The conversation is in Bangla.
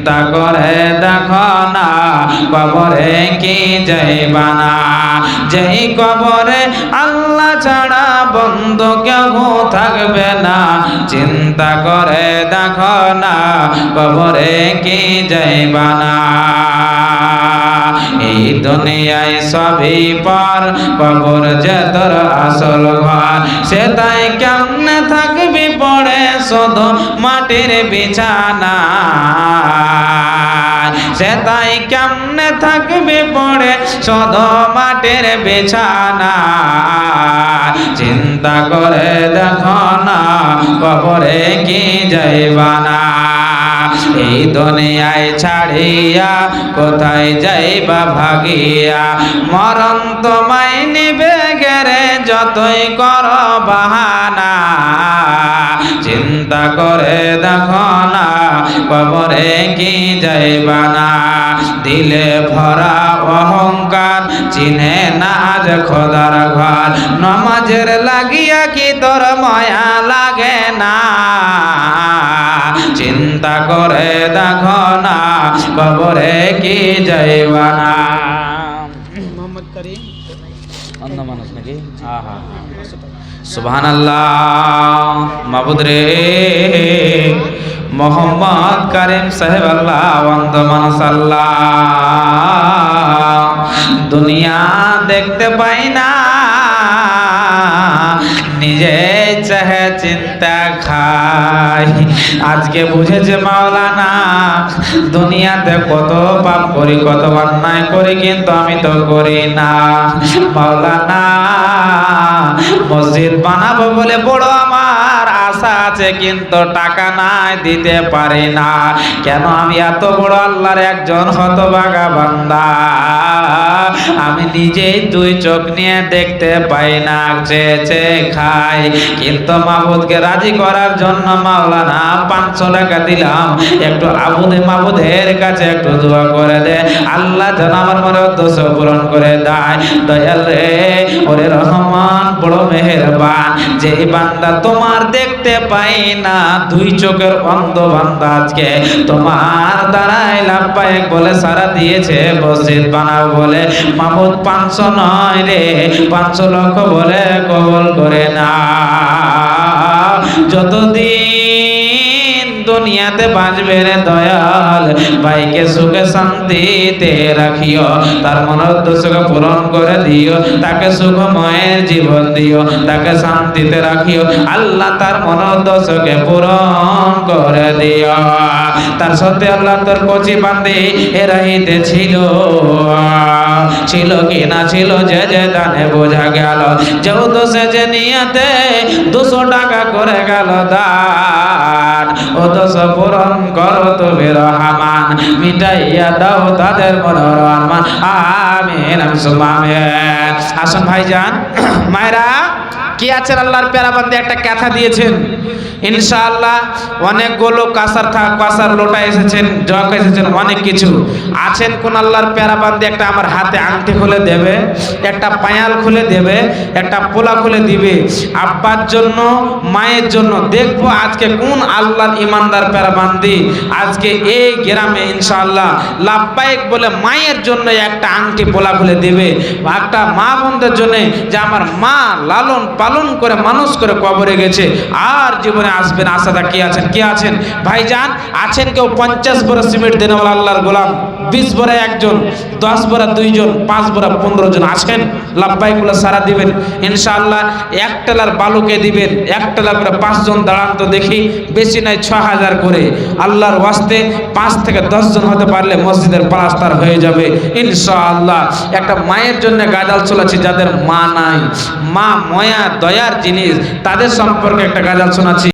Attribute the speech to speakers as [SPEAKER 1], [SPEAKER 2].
[SPEAKER 1] চিন্তা করে দেখো না কবরে কি যাইবা না। যেই কবরে আল্লাহ ছাড়া বন্ধু কেউ থাকবে না, চিন্তা করে দেখো না কবরে কি যাইবা না। এই দুনিয়ায় সবই পার, কবর যে তোর আসল ঘর। সে তাই কেমনে থাকবি পড়ে শুধু মাটির বিছানা। সে তাই কেমনে থাকবি পড়ে শুধু মাটির বিছানা। চিন্তা করে দেখো না কবরে কি যাইবা না। এই দুনিয়ায় ছাড়িয়া কোথায় যাইবা ভাগিয়া, মরণ তোমায় নিবে গেরে যতই করো বাহানা। চিন্তা করে দেখো না কবরে কি যাইবা না। দিলে ভরা অহংকার চিনে না আজ খোদার ঘর। নমাজের লাগিয়া কি তোর মায়া লাগে না। চিন্তা করে দেখো না কবরে কি যাইবা না।
[SPEAKER 2] মোহাম্মদ করিম
[SPEAKER 1] অন্য মানুষ নাকি? আহা সুবহানাল্লাহ। মাবুদ রে মোহাম্মদ করিম সাহেব আল্লাহ অন্ধ মানুষ আল্লাহ। দুনিয়া দেখতে পাই না, নিজে চাহে চিন্তা খাই। আজকে বুঝেছে মাওলানা দুনিয়াতে কত পাপ করি কত অন্যায় করি, কিন্তু আমি তো করি না। মাওলানা মসজিদ বানাবো বলে বড় আমার আশা আছে, কিন্তু টাকা নাই দিতে পারি না। কেন? আমি এত বড় আল্লাহর একজন হতভাগা বান্দা। আমি নিজেই দুই চোখ নিয়ে দেখতে পাই না, চেয়ে খাই। কিন্তু মাবুদকে রাজি করার জন্য মাওলানা 500 টাকা দিলাম। একটু মাবুদের কাছে একটু দোয়া করে দে, আল্লাহ যেন আমার মনে দোষ পূরণ করে দেয়। দয়াল রে ওরে রহমান বড় মেহেরবান, যে বান্দা তোমার দেখতে পাই না, দুই চোখের অন্ধ বান্দা আজকে তোমার দ্বারাই লাভবাহিক বলে সারা দিয়েছে মসজিদ বানাও বলে। মাবুদ 500 নয় রে 500 লক্ষ বলে কবুল করে না। যতদিন দুনিয়াতে বাঁচবে রে দয়াল, ভাইকে সুখে শান্তিতে রাখিও, তার মনোদ্দেশকে পূরণ করে দিও, তাকে সুখময় জীবন দিও, তাকে শান্তিতে রাখিও। আল্লাহ তার মনোদ্দেশকে পূরণ করে দিও। তার সাথে আল্লাহ তোর কচি বান্দি এরাইতে ছিল কি না ছিল যে দানে বোঝা গেল। যেহেতু সে যে নিয়াতে 200 টাকা করে গেল দান, ও দোষ পূরণ করো তুমি রহমান, মিটাইয়া দাও তাদের মনের আরমান। আমিন আমিন। আসুন ভাইজান মায়েরা, কি আছেন আল্লাহর প্যারা বান্দে একটা কথা দিয়েছেন ইনশাআল্লাহ। অনেকগুলো কাসার লোটা এসেছেন, জগ এসেছেন, অনেক কিছু আছেন। কোন আল্লাহর প্যারা বান্দে একটা আমার হাতে আংটি খুলে দেবে, একটা পায়াল খুলে দেবে, একটা পোলা খুলে দিবে আব্বার জন্য মায়ের জন্য। দেখবো আজকে কোন আল্লাহর ইমানদার প্যারা বান্দি আজকে এই গ্রামে ইনশাআল্লাহ লাভবাহিক বলে মায়ের জন্য একটা আংটি পোলা খুলে দেবে। একটা মা বোনদের জন্য যে আমার মা লালন পালন করে মানুষ করে কবরে গেছে, আর জীবনে আসবেন আশাটা কি আছেন? কে আছেন ভাইজান? আছেন কেউ 50 বড় সিমেন্ট দেনওয়ালা আল্লাহর গোলাম, 20 বড় একজন, 10 বড় 2 জন, 5 বড় 15 জন আছেন? লাভবাহিক বলে সারা দিবেন ইনশাআল্লাহ। 1 টেলার বালুকে দিবেন, 1 টেলার করে 5 জন দাঁড়ান তো দেখি, বেশি নাই 6000 করে। আল্লাহর ওয়াস্তে 5 থেকে 10 জন হতে পারলে মসজিদের প্লাস্টার হয়ে যাবে ইনশাআল্লাহ। একটা মায়ের জন্য গাজাল শোনাচ্ছি, যাদের মা নাই, মা ময়া দয়ার জিনিস, তাদের সম্পর্কে একটা গাজাল শোনাচ্ছি।